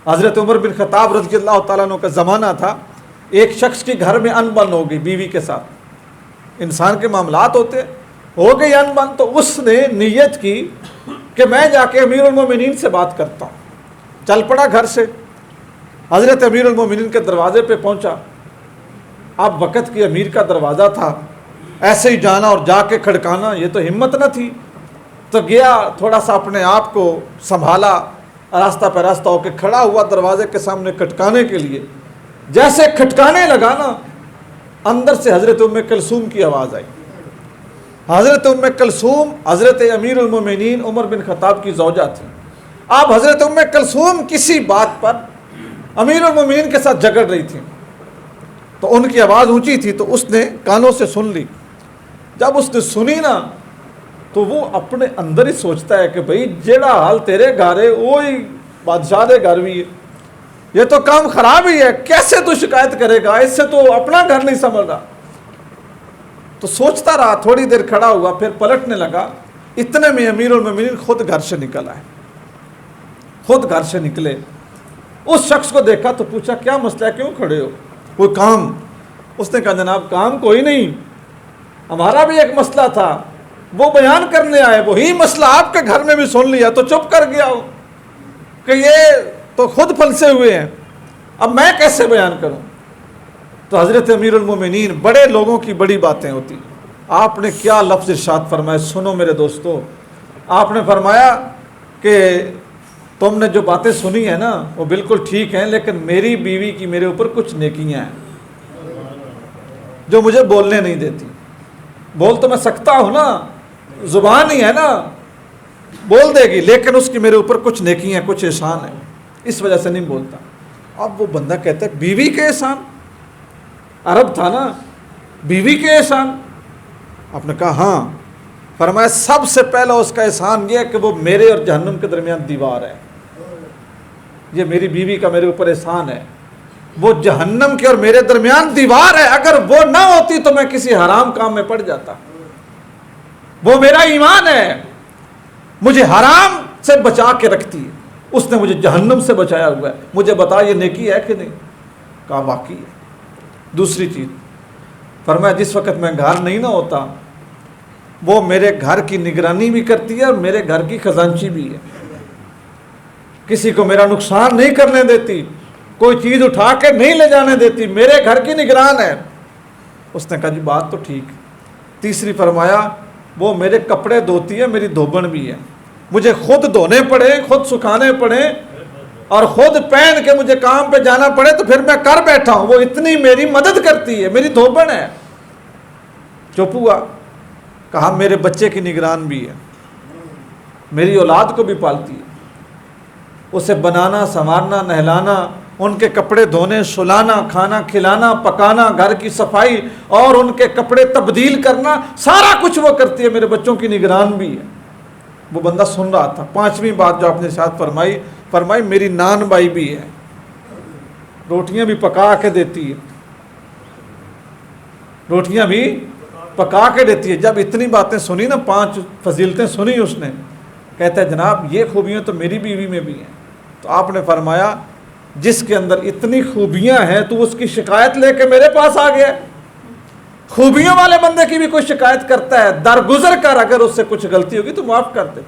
حضرت عمر بن خطاب رضی اللہ تعالیٰ عنہ کا زمانہ تھا، ایک شخص کی گھر میں انبن ہو گئی بیوی کے ساتھ، انسان کے معاملات ہوتے، ہو گئی انبن، تو اس نے نیت کی کہ میں جا کے امیر المومنین سے بات کرتا ہوں، چل پڑا گھر سے، حضرت امیر المومنین کے دروازے پہ پہنچا۔ اب وقت کی امیر کا دروازہ تھا، ایسے ہی جانا اور جا کے کھڑکانا یہ تو ہمت نہ تھی، تو گیا، تھوڑا سا اپنے آپ کو سنبھالا، راستہ پہ راستہ ہو کے کھڑا ہوا دروازے کے سامنے کھٹکانے کے لیے۔ جیسے کھٹکانے لگا نا، اندر سے حضرت ام کلثوم کی آواز آئی۔ حضرت ام کلثوم حضرت امیر المومنین عمر بن خطاب کی زوجہ تھی۔ اب حضرت ام کلثوم کسی بات پر امیر المومنین کے ساتھ جھگڑ رہی تھی، تو ان کی آواز اونچی تھی، تو اس نے کانوں سے سن لی۔ جب اس نے سنی نا، تو وہ اپنے اندر ہی سوچتا ہے کہ بھئی جیڑا حال تیرے گھر ہے وہی بادشاہ دے گھر بھی ہے، یہ تو کام خراب ہی ہے، کیسے تو شکایت کرے گا، اس سے تو اپنا گھر نہیں سنبھل رہا۔ تو سوچتا رہا، تھوڑی دیر کھڑا ہوا، پھر پلٹنے لگا۔ اتنے میں امیر المومنین خود گھر سے نکل آئے، خود گھر سے نکلے، اس شخص کو دیکھا تو پوچھا کیا مسئلہ ہے، کیوں کھڑے ہو، کوئی کام؟ اس نے کہا جناب کام کوئی نہیں، ہمارا بھی ایک مسئلہ تھا، وہ بیان کرنے آئے، وہی مسئلہ آپ کے گھر میں بھی سن لیا تو چپ کر گیا ہو کہ یہ تو خود پھنسے ہوئے ہیں، اب میں کیسے بیان کروں؟ تو حضرت امیر المومنین، بڑے لوگوں کی بڑی باتیں ہوتی، آپ نے کیا لفظ ارشاد فرمائے، سنو میرے دوستو۔ آپ نے فرمایا کہ تم نے جو باتیں سنی ہیں نا وہ بالکل ٹھیک ہیں، لیکن میری بیوی کی میرے اوپر کچھ نیکیاں ہیں جو مجھے بولنے نہیں دیتی۔ بول تو میں سکتا ہوں نا، زبان ہی ہے نا، بول دے گی، لیکن اس کی میرے اوپر کچھ نیکی ہیں، کچھ احسان ہیں، اس وجہ سے نہیں بولتا۔ اب وہ بندہ کہتا ہے بیوی کے احسان، عرب تھا نا، بیوی کے احسان؟ آپ نے کہا ہاں۔ فرمایا سب سے پہلا اس کا احسان یہ ہے کہ وہ میرے اور جہنم کے درمیان دیوار ہے، یہ میری بیوی کا میرے اوپر احسان ہے، وہ جہنم کے اور میرے درمیان دیوار ہے، اگر وہ نہ ہوتی تو میں کسی حرام کام میں پڑ جاتا۔ وہ میرا ایمان ہے، مجھے حرام سے بچا کے رکھتی ہے، اس نے مجھے جہنم سے بچایا ہوا ہے، مجھے بتا یہ نیکی ہے کہ نہیں؟ کہا واقعی ہے۔ دوسری چیز فرمایا جس وقت میں گھر نہیں نہ ہوتا وہ میرے گھر کی نگرانی بھی کرتی ہے اور میرے گھر کی خزانچی بھی ہے، کسی کو میرا نقصان نہیں کرنے دیتی، کوئی چیز اٹھا کے نہیں لے جانے دیتی، میرے گھر کی نگران ہے۔ اس نے کہا جی بات تو ٹھیک۔ تیسری فرمایا وہ میرے کپڑے دھوتی ہے، میری دھوبن بھی ہے، مجھے خود دھونے پڑے، خود سکھانے پڑے اور خود پہن کے مجھے کام پہ جانا پڑے تو پھر میں کر بیٹھا ہوں، وہ اتنی میری مدد کرتی ہے، میری دھوبن ہے۔ چپ ہوا۔ کہا میرے بچے کی نگران بھی ہے، میری اولاد کو بھی پالتی ہے، اسے بنانا، سنوارنا، نہلانا، ان کے کپڑے دھونے، سلانا، کھانا کھلانا، پکانا، گھر کی صفائی اور ان کے کپڑے تبدیل کرنا، سارا کچھ وہ کرتی ہے، میرے بچوں کی نگران بھی ہے۔ وہ بندہ سن رہا تھا۔ پانچویں بات جو آپ نے ساتھ فرمائی میری نان بائی بھی ہے، روٹیاں بھی پکا کے دیتی ہے، روٹیاں بھی پکا کے دیتی ہے۔ جب اتنی باتیں سنی نا، 5 فضیلتیں سنی اس نے، کہتا ہے جناب یہ خوبیاں تو میری بیوی میں بھی ہیں۔ تو آپ نے فرمایا جس کے اندر اتنی خوبیاں ہیں تو اس کی شکایت لے کے میرے پاس آ گیا۔ خوبیوں والے بندے کی بھی کوئی شکایت کرتا ہے، درگزر کر اگر اس سے کچھ غلطی ہوگی تو معاف کر دے۔